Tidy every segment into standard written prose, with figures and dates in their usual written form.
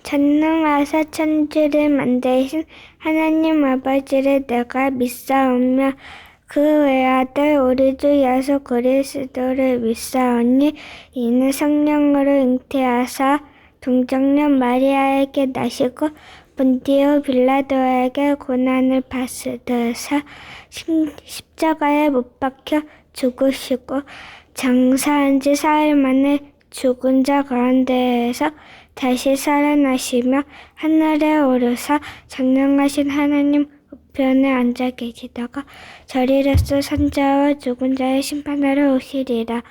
전능하사 천지를 만드신 하나님 아버지를 내가 믿사오며 그 외아들 우리 주 예수 그리스도를 믿사오니 이는 성령으로 잉태하사 동정녀 마리아에게 나시고 본디오 빌라도에게 고난을 받으사 십자가에 못 박혀 죽으시고 장사한 지 사흘 만에 죽은 자 가운데에서 다시 살아나시며 하늘에 오르사 전능하신 하나님 우편에 앉아 계시다가 저리로서 산자와 죽은 자의 심판하러 오시리라.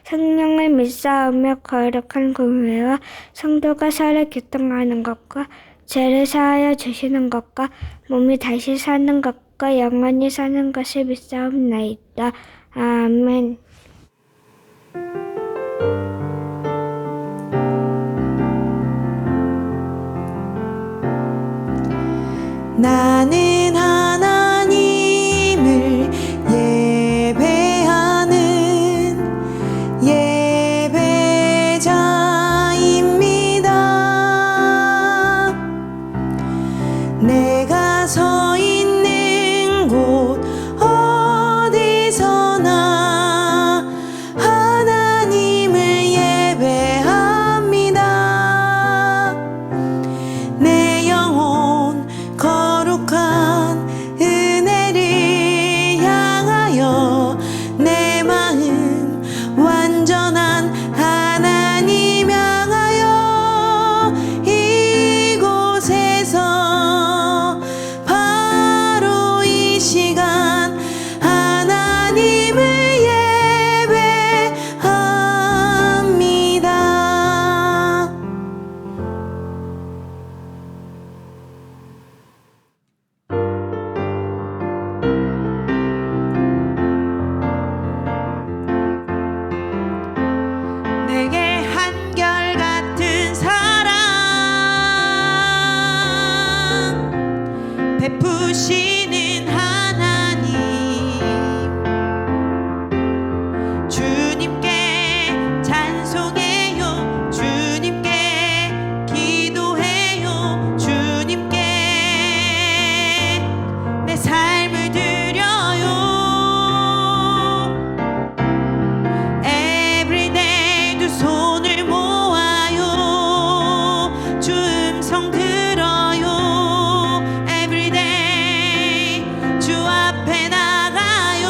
성령을 믿사오며 거룩한 공회와 성도가 서로 교통하는 것과 죄를 사하여 주시는 것과 몸이 다시 사는 것과 영원히 사는 것을 믿사옵나이다. 아멘. 나는 하나님을 예배하는 예배자입니다. 내가 서 있는 곳 어디서나 하나님을 예배합니다. 내 영혼 거룩한 은혜를 향하여 내 마음 완전한 하나님 향하여 이곳에서 바로 이 시간 하나님을 예배합니다. 내게 한결같은 사랑 베푸시는 하나님, 주님께 찬송해요. 주님께 기도해요. 주님께 내 삶을 드려요. Everyday 두 손을 모아요. 주 음성 들어요. Everyday 주 앞에 나가요.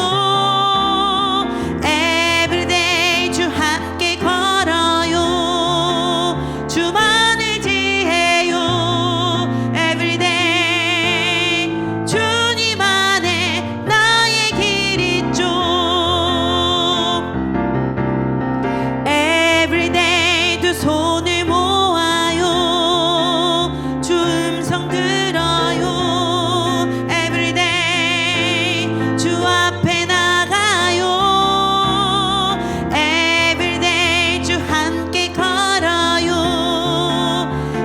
Everyday 주 함께 걸어요. 주만을 지혜요. Everyday 주님 안에 나의 길 있죠. Everyday 두 손을 모아요. 주 음성 들어요. Everyday 주 앞에 나가요. Everyday 주 함께 걸어요.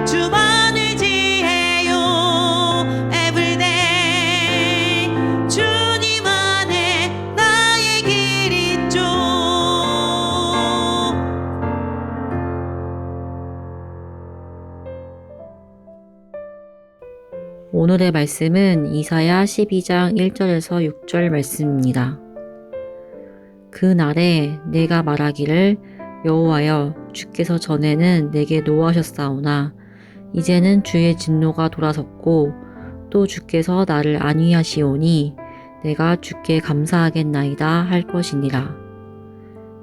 주만을 지혜요. Everyday 주님 안에 나의 길 있죠. 오늘의 말씀은 이사야 12장 1절에서 6절 말씀입니다. 그 날에 내가 말하기를 여호와여 주께서 전에는 내게 노하셨사오나 이제는 주의 진노가 돌아섰고 또 주께서 나를 안위하시오니 내가 주께 감사하겠나이다 할 것이니라.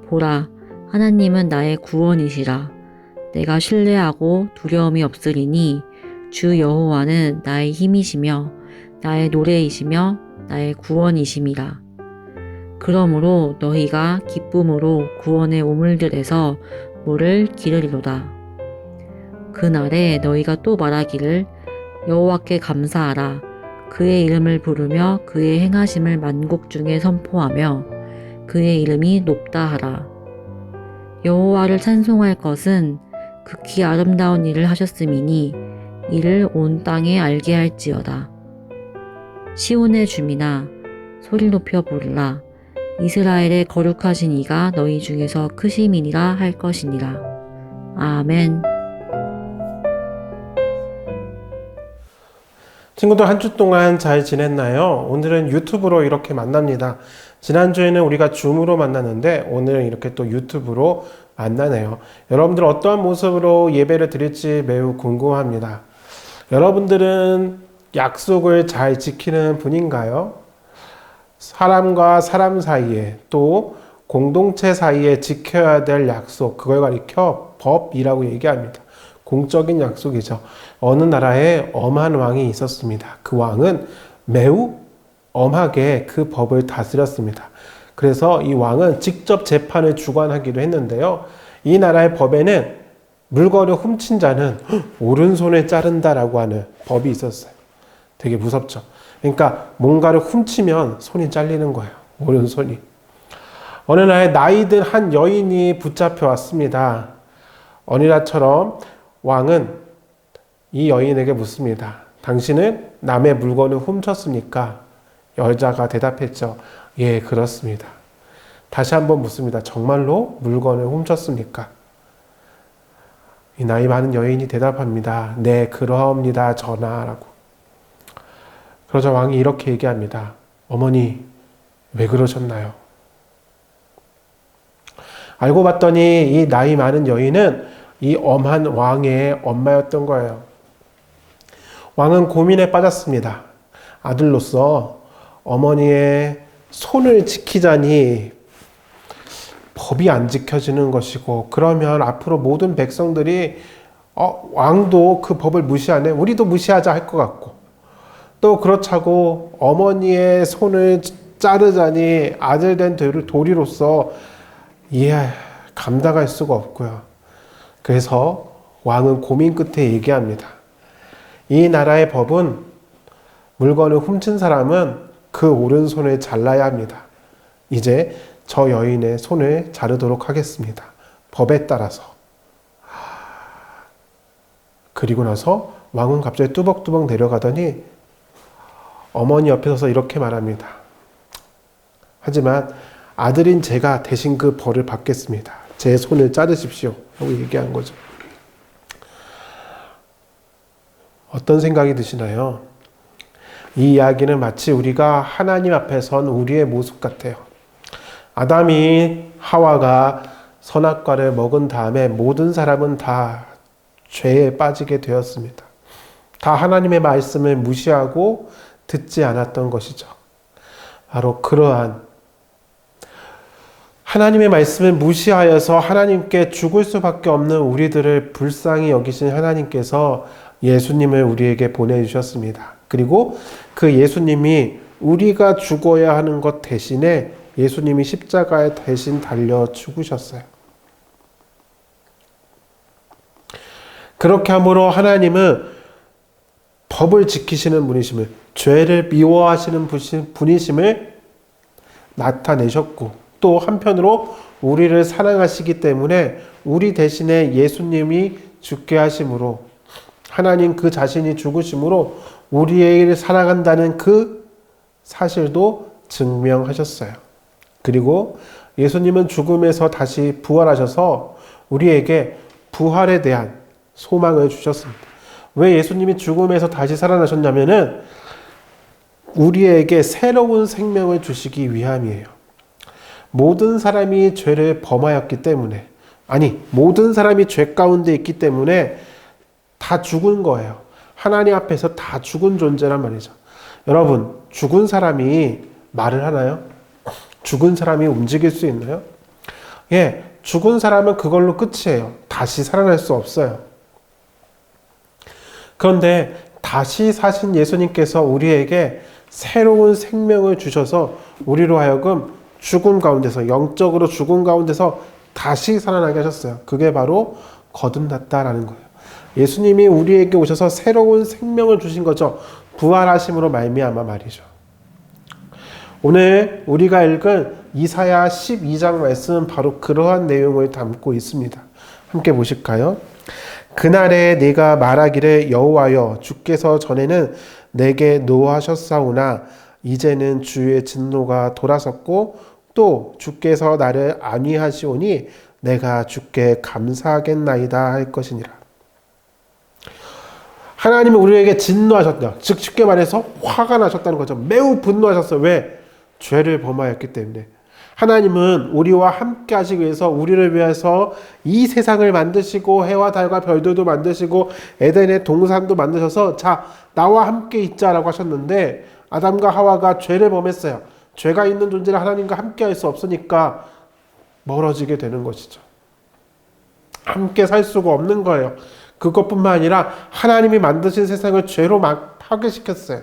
보라 하나님은 나의 구원이시라. 내가 신뢰하고 두려움이 없으리니 주 여호와는 나의 힘이시며 나의 노래이시며 나의 구원이심이라. 그러므로 너희가 기쁨으로 구원의 오물들에서 물을 기르리로다. 그날에 너희가 또 말하기를 여호와께 감사하라. 그의 이름을 부르며 그의 행하심을 만국 중에 선포하며 그의 이름이 높다 하라. 여호와를 찬송할 것은 극히 아름다운 일을 하셨음이니 이를 온 땅에 알게 할지어다. 시온의 주민아 소리 높여 부르라. 이스라엘의 거룩하신 이가 너희 중에서 크심이니라 할 것이니라. 아멘. 친구들 한 주 동안 잘 지냈나요? 오늘은 유튜브로 이렇게 만납니다. 지난주에는 우리가 줌으로 만났는데 오늘은 이렇게 또 유튜브로 만나네요. 여러분들 어떠한 모습으로 예배를 드릴지 매우 궁금합니다. 여러분들은 약속을 잘 지키는 분인가요? 사람과 사람 사이에 또 공동체 사이에 지켜야 될 약속, 그걸 가리켜 법이라고 얘기합니다. 공적인 약속이죠. 어느 나라에 엄한 왕이 있었습니다. 그 왕은 매우 엄하게 그 법을 다스렸습니다. 그래서 이 왕은 직접 재판을 주관하기도 했는데요. 이 나라의 법에는 물건을 훔친 자는 오른손을 자른다라고 하는 법이 있었어요. 되게 무섭죠. 그러니까 뭔가를 훔치면 손이 잘리는 거예요. 오른손이. 어느 날 나이 든 한 여인이 붙잡혀 왔습니다. 어린아처럼 왕은 이 여인에게 묻습니다. 당신은 남의 물건을 훔쳤습니까? 여자가 대답했죠. 예, 그렇습니다. 다시 한번 묻습니다. 정말로 물건을 훔쳤습니까? 이 나이 많은 여인이 대답합니다. 네, 그러합니다, 전하라고. 그러자 왕이 이렇게 얘기합니다. 어머니, 왜 그러셨나요? 알고 봤더니 이 나이 많은 여인은 이 엄한 왕의 엄마였던 거예요. 왕은 고민에 빠졌습니다. 아들로서 어머니의 손을 지키자니 법이 안 지켜지는 것이고, 그러면 앞으로 모든 백성들이 왕도 그 법을 무시하네, 우리도 무시하자 할 것 같고, 또 그렇자고 어머니의 손을 자르자니 아들 된 도리로서 감당할 수가 없고요. 그래서 왕은 고민 끝에 얘기합니다. 이 나라의 법은 물건을 훔친 사람은 그 오른손을 잘라야 합니다. 이제 저 여인의 손을 자르도록 하겠습니다. 법에 따라서. 그리고 나서 왕은 갑자기 뚜벅뚜벅 내려가더니 어머니 옆에 서서 이렇게 말합니다. 하지만 아들인 제가 대신 그 벌을 받겠습니다. 제 손을 자르십시오. 하고 얘기한 거죠. 어떤 생각이 드시나요? 이 이야기는 마치 우리가 하나님 앞에 선 우리의 모습 같아요. 아담이 하와가 선악과를 먹은 다음에 모든 사람은 다 죄에 빠지게 되었습니다. 다 하나님의 말씀을 무시하고 듣지 않았던 것이죠. 바로 그러한 하나님의 말씀을 무시하여서 하나님께 죽을 수밖에 없는 우리들을 불쌍히 여기신 하나님께서 예수님을 우리에게 보내주셨습니다. 그리고 그 예수님이 우리가 죽어야 하는 것 대신에 예수님이 십자가에 대신 달려 죽으셨어요. 그렇게 함으로 하나님은 법을 지키시는 분이심을, 죄를 미워하시는 분이심을 나타내셨고, 또 한편으로 우리를 사랑하시기 때문에 우리 대신에 예수님이 죽게 하심으로, 하나님 그 자신이 죽으심으로 우리를 사랑한다는 그 사실도 증명하셨어요. 그리고 예수님은 죽음에서 다시 부활하셔서 우리에게 부활에 대한 소망을 주셨습니다. 왜 예수님이 죽음에서 다시 살아나셨냐면은 우리에게 새로운 생명을 주시기 위함이에요. 모든 사람이 죄를 범하였기 때문에, 모든 사람이 죄 가운데 있기 때문에 다 죽은 거예요. 하나님 앞에서 다 죽은 존재란 말이죠. 여러분, 죽은 사람이 말을 하나요? 죽은 사람이 움직일 수 있나요? 예, 죽은 사람은 그걸로 끝이에요. 다시 살아날 수 없어요. 그런데 다시 사신 예수님께서 우리에게 새로운 생명을 주셔서 우리로 하여금 죽음 가운데서, 영적으로 죽음 가운데서 다시 살아나게 하셨어요. 그게 바로 거듭났다라는 거예요. 예수님이 우리에게 오셔서 새로운 생명을 주신 거죠. 부활하심으로 말미암아 말이죠. 오늘 우리가 읽은 이사야 12장 말씀은 바로 그러한 내용을 담고 있습니다. 함께 보실까요? 그날에 네가 말하기를 여호와여 주께서 전에는 내게 노하셨사오나 이제는 주의 진노가 돌아섰고 또 주께서 나를 안위하시오니 내가 주께 감사하겠나이다 할 것이니라. 하나님은 우리에게 진노하셨다. 즉 쉽게 말해서 화가 나셨다는 거죠. 매우 분노하셨어요. 왜? 죄를 범하였기 때문에. 하나님은 우리와 함께 하시기 위해서, 우리를 위해서 이 세상을 만드시고 해와 달과 별들도 만드시고 에덴의 동산도 만드셔서 자, 나와 함께 있자라고 하셨는데 아담과 하와가 죄를 범했어요. 죄가 있는 존재를 하나님과 함께 할 수 없으니까 멀어지게 되는 것이죠. 함께 살 수가 없는 거예요. 그것뿐만 아니라 하나님이 만드신 세상을 죄로 막 파괴시켰어요.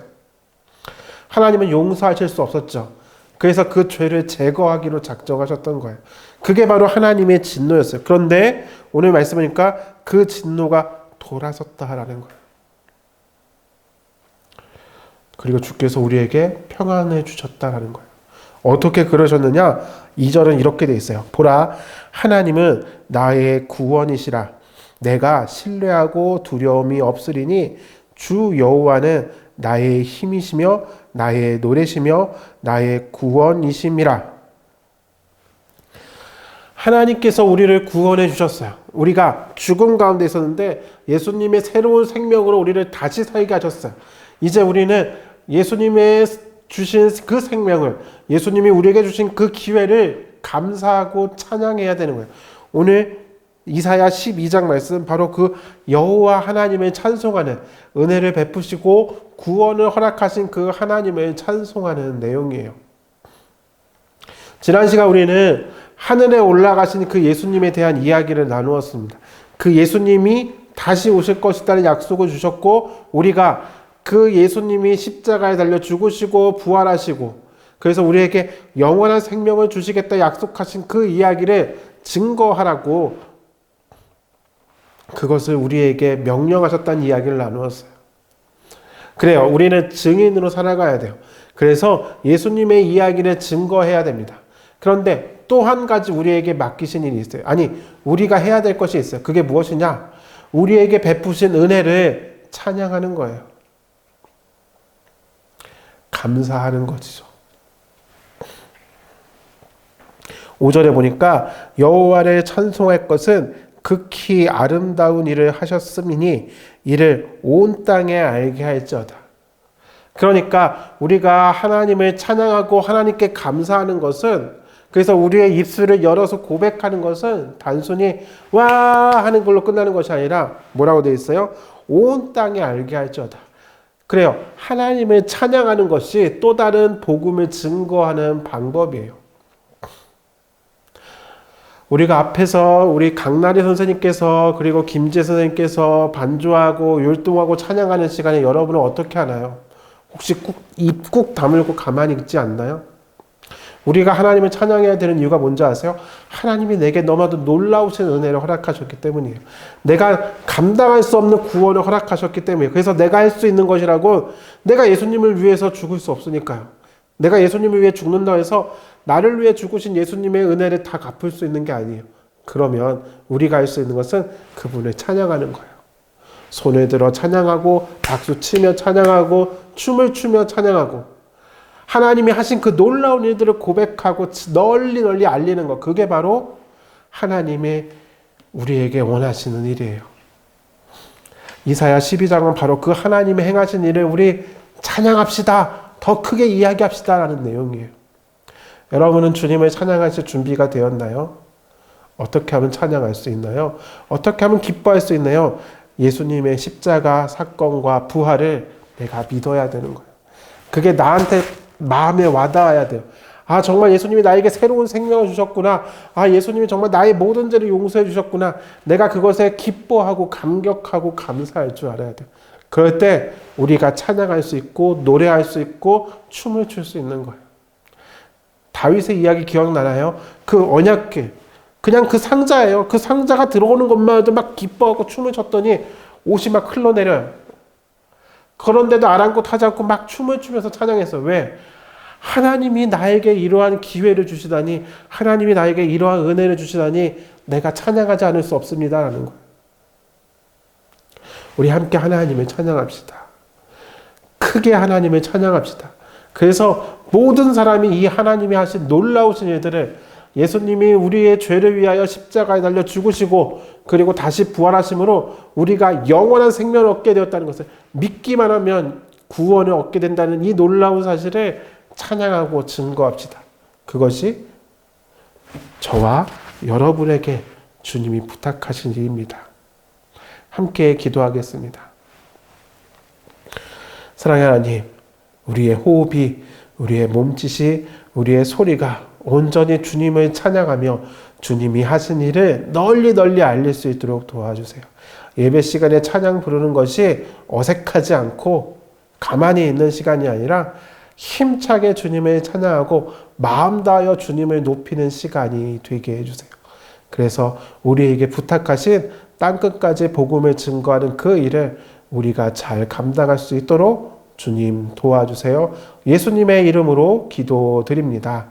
하나님은 용서하실 수 없었죠. 그래서 그 죄를 제거하기로 작정하셨던 거예요. 그게 바로 하나님의 진노였어요. 그런데 오늘 말씀하니까 그 진노가 돌아섰다라는 거예요. 그리고 주께서 우리에게 평안을 주셨다라는 거예요. 어떻게 그러셨느냐? 2절은 이렇게 돼 있어요. 보라, 하나님은 나의 구원이시라. 내가 신뢰하고 두려움이 없으리니 주 여호와는 나의 힘이시며 나의 노래시며 나의 구원이심이라. 하나님께서 우리를 구원해 주셨어요. 우리가 죽음 가운데 있었는데 예수님의 새로운 생명으로 우리를 다시 살게 하셨어요. 이제 우리는 예수님의 주신 그 생명을, 예수님이 우리에게 주신 그 기회를 감사하고 찬양해야 되는 거예요. 오늘 이사야 12장 말씀, 바로 그 여호와 하나님을 찬송하는, 은혜를 베푸시고 구원을 허락하신 그 하나님을 찬송하는 내용이에요. 지난 시간 우리는 하늘에 올라가신 그 예수님에 대한 이야기를 나누었습니다. 그 예수님이 다시 오실 것이라는 약속을 주셨고, 우리가 그 예수님이 십자가에 달려 죽으시고 부활하시고 그래서 우리에게 영원한 생명을 주시겠다 약속하신 그 이야기를 증거하라고 그것을 우리에게 명령하셨다는 이야기를 나누었어요. 그래요. 우리는 증인으로 살아가야 돼요. 그래서 예수님의 이야기를 증거해야 됩니다. 그런데 또 한 가지 우리에게 맡기신 일이 있어요. 아니, 우리가 해야 될 것이 있어요. 그게 무엇이냐? 우리에게 베푸신 은혜를 찬양하는 거예요. 감사하는 것이죠. 5절에 보니까 여호와를 찬송할 것은 극히 아름다운 일을 하셨음이니 이를 온 땅에 알게 할지어다. 그러니까 우리가 하나님을 찬양하고 하나님께 감사하는 것은, 그래서 우리의 입술을 열어서 고백하는 것은 단순히 와 하는 걸로 끝나는 것이 아니라 뭐라고 되어 있어요? 온 땅에 알게 할지어다. 그래요. 하나님을 찬양하는 것이 또 다른 복음을 증거하는 방법이에요. 우리가 앞에서 우리 강나리 선생님께서 그리고 김재 선생님께서 반주하고 율동하고 찬양하는 시간에 여러분은 어떻게 하나요? 혹시 입 꾹 다물고 가만히 있지 않나요? 우리가 하나님을 찬양해야 되는 이유가 뭔지 아세요? 하나님이 내게 너무나도 놀라우신 은혜를 허락하셨기 때문이에요. 내가 감당할 수 없는 구원을 허락하셨기 때문이에요. 그래서 내가 할 수 있는 것이라고, 내가 예수님을 위해서 죽을 수 없으니까요. 내가 예수님을 위해 죽는다 해서 나를 위해 죽으신 예수님의 은혜를 다 갚을 수 있는 게 아니에요. 그러면 우리가 할 수 있는 것은 그분을 찬양하는 거예요. 손을 들어 찬양하고 박수 치며 찬양하고 춤을 추며 찬양하고 하나님이 하신 그 놀라운 일들을 고백하고 널리 널리 알리는 것, 그게 바로 하나님의 우리에게 원하시는 일이에요. 이사야 12장은 바로 그 하나님의 행하신 일을 우리 찬양합시다, 더 크게 이야기합시다 라는 내용이에요. 여러분은 주님을 찬양하실 준비가 되었나요? 어떻게 하면 찬양할 수 있나요? 어떻게 하면 기뻐할 수 있나요? 예수님의 십자가 사건과 부활을 내가 믿어야 되는 거예요. 그게 나한테 마음에 와닿아야 돼요. 아, 정말 예수님이 나에게 새로운 생명을 주셨구나. 아, 예수님이 정말 나의 모든 죄를 용서해 주셨구나. 내가 그것에 기뻐하고 감격하고 감사할 줄 알아야 돼요. 그럴 때 우리가 찬양할 수 있고 노래할 수 있고 춤을 출 수 있는 거예요. 다윗의 이야기 기억나나요? 그 언약궤, 그냥 그 상자예요. 그 상자가 들어오는 것만 해도 막 기뻐하고 춤을 췄더니 옷이 막 흘러내려요. 그런데도 아랑곳하지 않고 막 춤을 추면서 찬양했어요. 왜? 하나님이 나에게 이러한 기회를 주시다니, 하나님이 나에게 이러한 은혜를 주시다니 내가 찬양하지 않을 수 없습니다라는 거예요. 우리 함께 하나님을 찬양합시다. 크게 하나님을 찬양합시다. 그래서 모든 사람이 이 하나님이 하신 놀라우신 일들을 예수님이 우리의 죄를 위하여 십자가에 달려 죽으시고 그리고 다시 부활하심으로 우리가 영원한 생명을 얻게 되었다는 것을 믿기만 하면 구원을 얻게 된다는 이 놀라운 사실을 찬양하고 증거합시다. 그것이 저와 여러분에게 주님이 부탁하신 일입니다. 함께 기도하겠습니다. 사랑의 하나님, 우리의 호흡이, 우리의 몸짓이, 우리의 소리가 온전히 주님을 찬양하며 주님이 하신 일을 널리 널리 알릴 수 있도록 도와주세요. 예배 시간에 찬양 부르는 것이 어색하지 않고 가만히 있는 시간이 아니라 힘차게 주님을 찬양하고 마음 다하여 주님을 높이는 시간이 되게 해주세요. 그래서 우리에게 부탁하신 땅끝까지 복음을 증거하는 그 일을 우리가 잘 감당할 수 있도록 주님 도와주세요. 예수님의 이름으로 기도드립니다.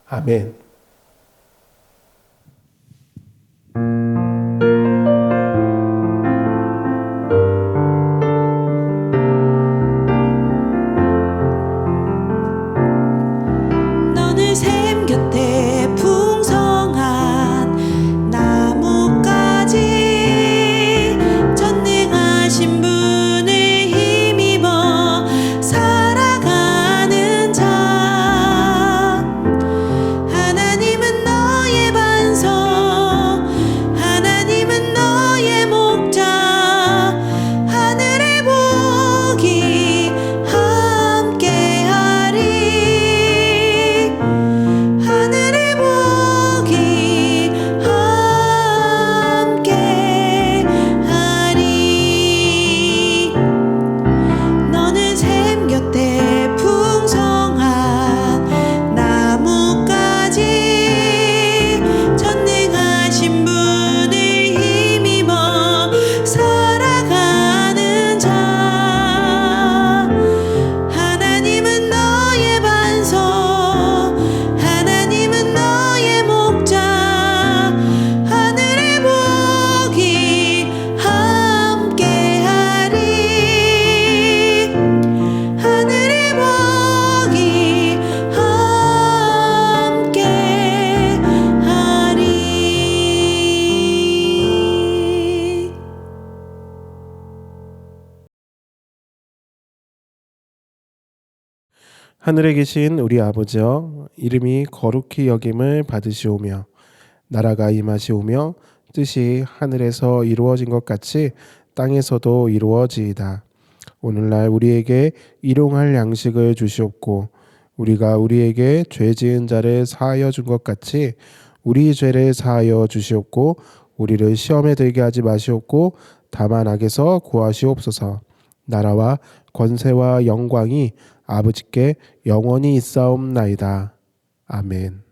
아멘. 너는 샘 곁에 풍성한 나뭇가지 전능하신 분을 힘입어 살아가는 자 하나님은 너의 반석 하나님은 너의 목자 하늘의 복이 함께하리 하늘의 복이 함께하리 너는 샘 곁에 풍성한 나뭇가지 전능하신 분을 힘입어 살아가는 자 하나님은 너의 반석 하나님은 너의 목자 하늘의 복이 함께하리 하늘의 복이 함께하리 하늘에 계신 우리 아버지여, 이름이 거룩히 여김을 받으시오며 나라가 임하시오며 뜻이 하늘에서 이루어진 것 같이 땅에서도 이루어지이다. 오늘날 우리에게 일용할 양식을 주시옵고 우리가 우리에게 죄 지은 자를 사하여 준 것 같이 우리 죄를 사하여 주시옵고 우리를 시험에 들게 하지 마시옵고 다만 악에서 구하시옵소서. 나라와 권세와 영광이 아버지께 영원히 있사옵나이다. 아멘.